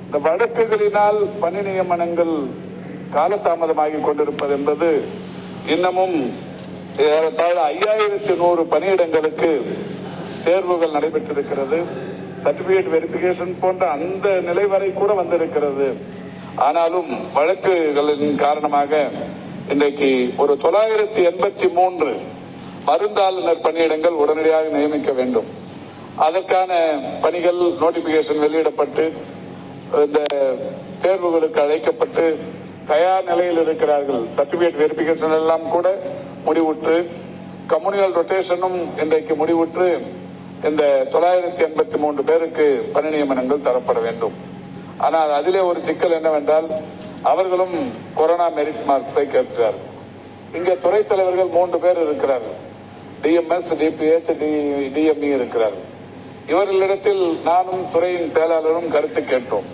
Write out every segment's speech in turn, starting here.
இந்த வழக்குகளினால் பணி நியமனங்கள் காலதாமதமாகிக் கொண்டிருப்பது என்பது இன்னமும் 5100 பணியிடங்களுக்கு தேர்வுகள் நடைபெற்றிருக்கிறது. சர்டிபிகேட் வெரிபிகேஷன் போன்ற அந்த நிலை வரை கூட வந்திருக்கிறது. ஆனாலும் வழக்குகளின் காரணமாக இன்றைக்கு ஒரு 983 மருந்தாளுநர் பணியிடங்கள் உடனடியாக நியமிக்க வேண்டும். அதற்கான பணிகள் நோட்டிபிகேஷன் வெளியிடப்பட்டு இந்த தேர்வுகளுக்கு அழைக்கப்பட்டு தயார் நிலையில் இருக்கிறார்கள். சர்டிபிகேட் வெரிபிகேஷன் எல்லாம் கூட முடிவுற்று, கம்யூனியல் ரொட்டேஷனும் இன்றைக்கு முடிவுற்று இந்த 983 பேருக்கு பணி நியமனங்கள் தரப்பட வேண்டும். ஆனால் அதிலே ஒரு சிக்கல் என்னவென்றால், அவர்களும் கொரோனா மெரிட் மார்க்ஸை கேட்கிறார்கள். இங்கே துறை தலைவர்கள் 3 பேர் இருக்கிறார்கள். டிஎம்எஸ், டிபிஎச், டிஎம்இ இருக்கிறார்கள். இவர்களிடத்தில் நானும் துறையின் செயலாளரும் கருத்து கேட்டோம்.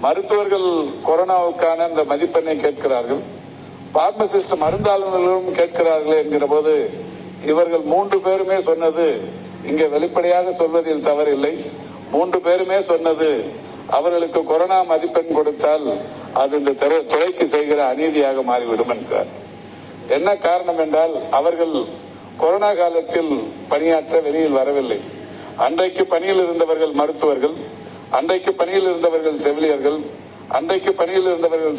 மருத்துவர்கள் கொரோனாவுக்கான இந்த மதிப்பெண்ணை கேட்கிறார்கள், பார்மசிஸ்ட் மருந்தாளுநர்களும் கேட்கிறார்களே என்கிற போது இவர்கள் 3 பேருமே சொன்னது, இங்கே வெளிப்படையாக சொல்வதில் தவறில்லை, 3 பேருமே சொன்னது அவர்களுக்கு கொரோனா மதிப்பெண் கொடுத்தால் அது இந்த துறைக்கு செய்கிற அநீதியாக மாறிவிடும் என்கிறார். என்ன காரணம் என்றால், அவர்கள் கொரோனா காலத்தில் பணியாற்ற வெளியில் வரவில்லை. அன்றைக்கு பணியில் இருந்தவர்கள் மருத்துவர்கள், அன்றைக்கு பணியில் இருந்தவர்கள் செவிலியர்கள், அன்றைக்கு பணியில் இருந்தவர்கள்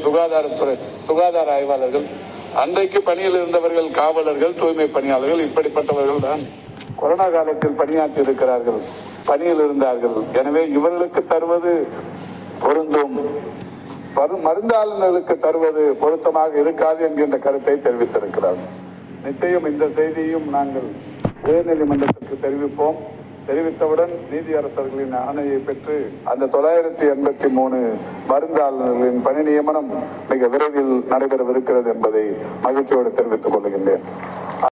சுகாதார ஆய்வாளர்கள், அன்றைக்கு பணியில் இருந்தவர்கள் காவலர்கள், தூய்மை பணியாளர்கள், இப்படிப்பட்டவர்கள் தான் கொரோனா காலத்தில் பணியாற்றி இருக்கிறார்கள், பணியில் இருந்தார்கள். எனவே இவர்களுக்கு தருவது பொருந்தும், மருந்தாளுநர்களுக்கு தருவது பொருத்தமாக இருக்காது என்கின்ற கருத்தை தெரிவித்திருக்கிறார்கள். நிச்சயம் இந்த செய்தியும் நாங்கள் உயர்நீதிமன்றத்திற்கு தெரிவிப்போம். தெரிவித்தவுடன் நீதியரசர்களின் ஆணையை பெற்று அந்த 983 மருந்தாளுநர்களின் பணி நியமனம் மிக விரைவில் நடைபெறவிருக்கிறது என்பதை மகிழ்ச்சியோடு தெரிவித்துக் கொள்கின்றேன்.